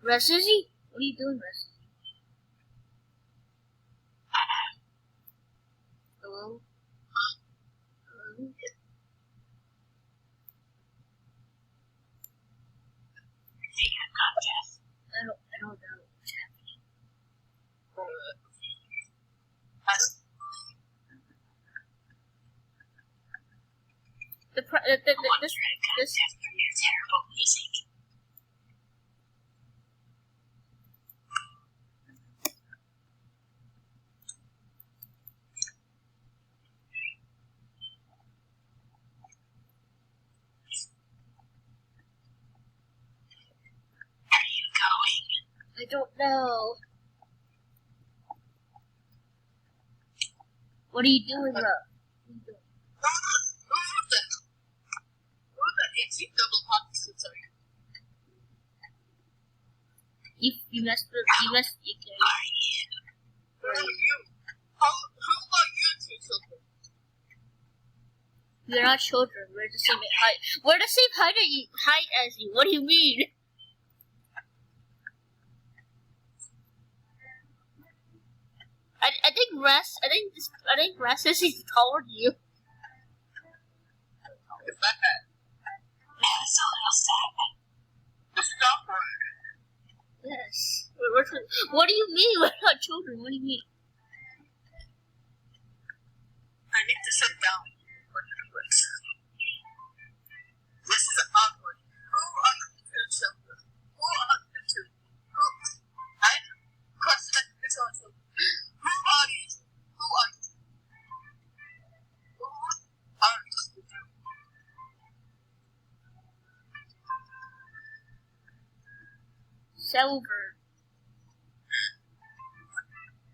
Russ, is he? What are you doing, Russ? Hello? Hello? I don't know what's happening. This terrible music. Are you going? I don't know. What are you doing, bro? You messed with you. Who are you? Who are you two children? We're not children. We're the same height. We're the same height as you. What do you mean? I think Russ says he's taller than you. That's a little sad. Stop it. Yes. What do you mean? We're not children. What do you mean? I need to sit down for the quiz. This is awkward. Who are you two children? Who are you two? I question the children. Who are you? Who are you? Who are you two? Silver.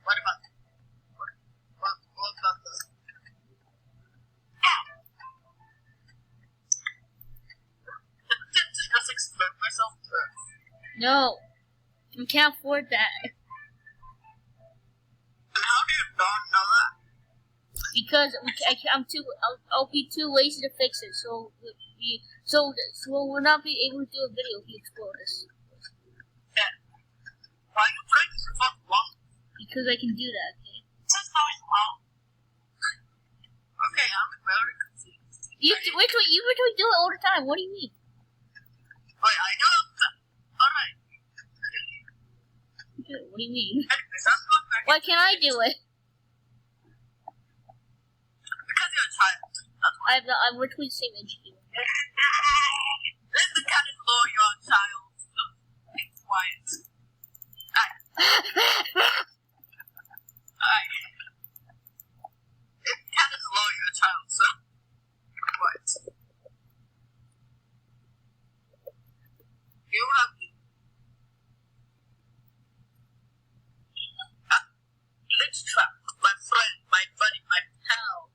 What about this? Just explain myself first. No. We can't afford that. And how do you not know that? Because I'll be too lazy to fix it. So we'll not be able to do a video if you explore this. Yeah. Why are you trying to fuck long? Because I can do that. Okay. Just how it's long. Okay, I'm very confused. You do it all the time. What do you mean? Wait, I don't. Alright. What do you mean? Anyways, I'm going back. Why can't I do it? Because you're a child. That's why. We're between the same age. This is the kind of law you're a child. So be quiet. Alright. It's kind of law you're a child, so be quiet. You have glitch trap, my friend, my buddy, my pal.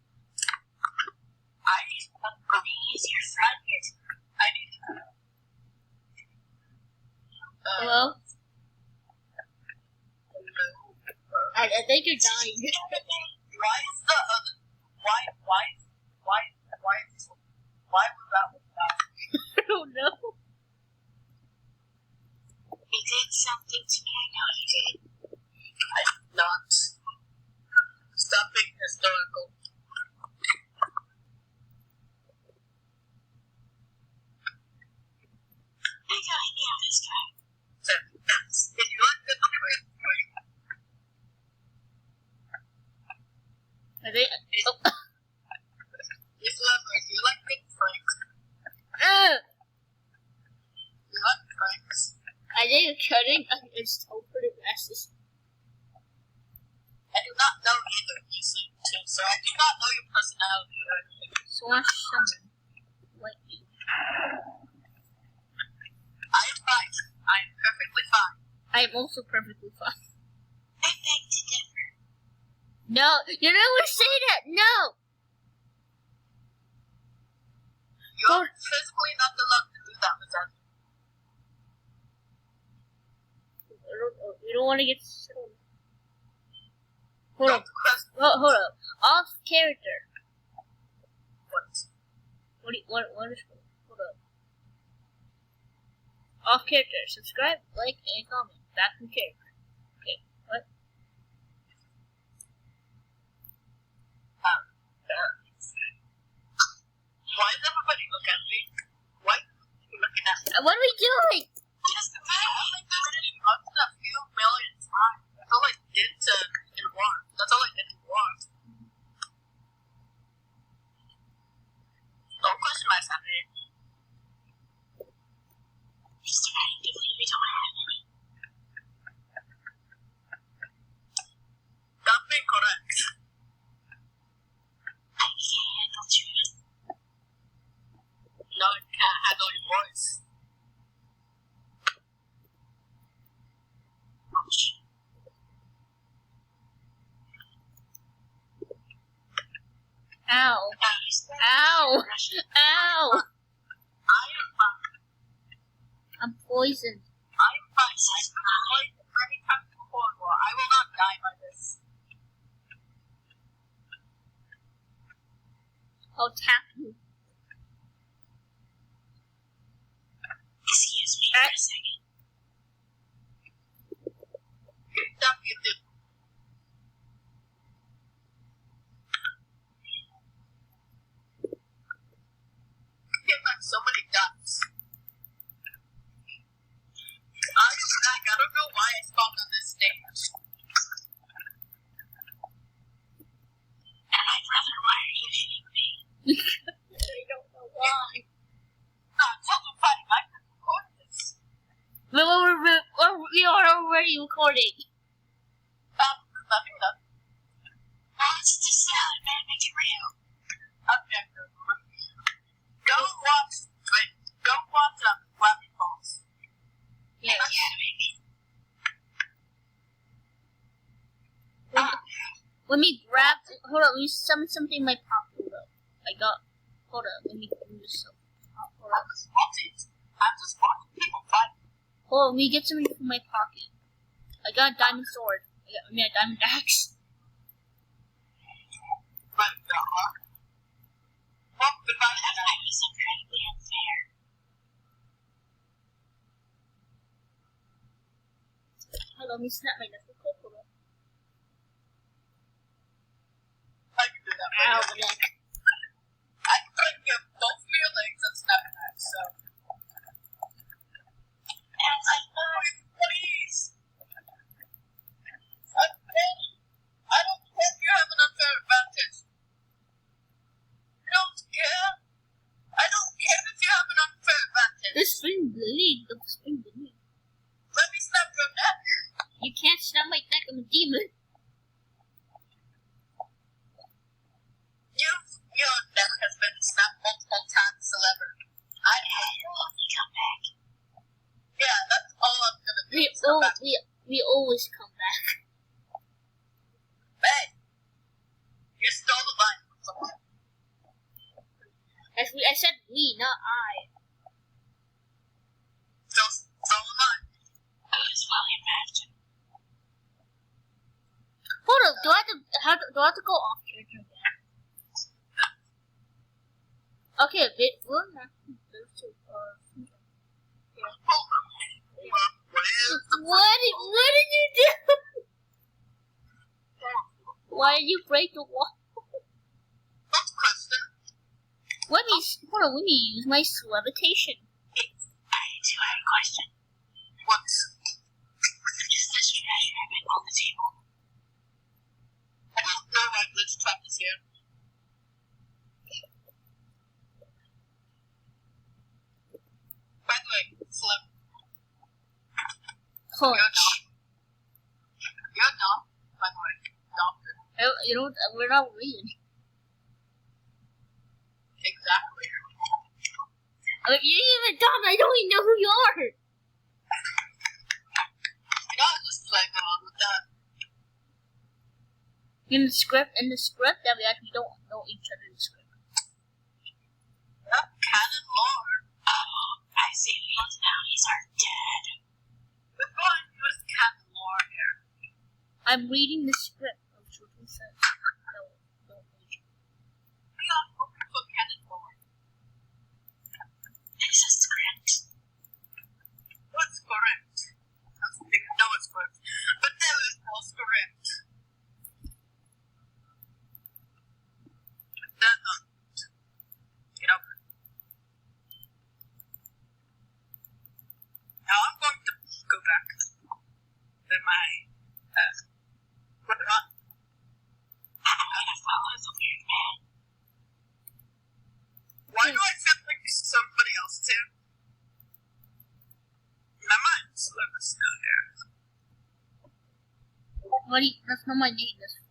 He's your friend. I need. Hello? I think you're dying. Why is the other? Why was that one down? I don't know. He did something to me. I know he did. I did not. Stop being historical. I got an idea of this guy. Did you like the quiz? I think. Oh. Yes, lover. You like big pranks? You like pranks? I think it's so pretty glasses. I do not know either of you two, so I do not know your personality or anything. So watch someone like me. I am fine. I am perfectly fine. I am also perfectly fine. I beg to differ. No, you're not going to say that. No. You are physically not allowed to do that, Miss Andrew. You don't want to get settled. Hold up. Hold up. Off character. What? What is? Hold up. Off character. Subscribe, like, and comment. Back from character. Okay, what? Why does everybody look at me? Why are you looking at me? What are we doing? Just the video was like this up to a few million times. That's all I did in one. That's all I did in one. Don't question my sanity. Just deciding to believe we don't have any. That's incorrect. I can't handle truth. No, I can't handle your voice. Ow. Ow. Ow. I am fine. I'm poisoned. I am fine. Every time you hold war, I will not die by this. I'll tap you. Excuse me for a second. Tap you too. Get back so many ducks. I'm back. I don't know why I spawned on this stage. And my brother, why are you hitting me? I don't know why. Tell them fighting. I can record this. We are already recording. Nothing done. Watch the salad, man. Make it real. Okay. Go watch Gravity Falls. Yes. Let me grab. Hold on. Let me summon something in my pocket. Hold up. Hold up. Let me do this. Hold up. I'm just watching people fight. Hold on. Let me get something from my pocket. I got a diamond sword. I mean a diamond axe. But that was incredibly unfair. Hold on. Let me snap my neck. Hold on. I can do that. Ow, my neck. I can get both of your legs and snap back, so. And I know, please. I don't think you have an unfair advantage. I don't care. I don't care if you have an unfair advantage. The spring blade. The spring blade. Let me snap your neck. You can't snap my neck. I'm a demon. Your neck has been snapped multiple times, Selever. I hope you come back. Yeah, that's all I'm gonna do. We always come back. Hey, you stole the line from someone. I said we, not I. So am I. I was well imagined. Hold up. Do I have to go off character again? Okay, we're not those two. What did you do? Why did you break the wall? What's the question? Let me use my levitation. I do have a question. What's this treasure I've been on the table? I don't know why glitch trap is here. By the way, Flip. You're not, by the way, doctor. We're not reading. Exactly. You're even dumb. I don't even know who you are. You gotta just play along with that. In the script that we actually don't know each other in the script. Yep, canon lore. Oh, I see who he is now. He's our dad. We're going to use canon lore here. I'm reading the script of Children's Says. No, We are looking for canon lore. This is script. still here. Buddy, that's not my name. That's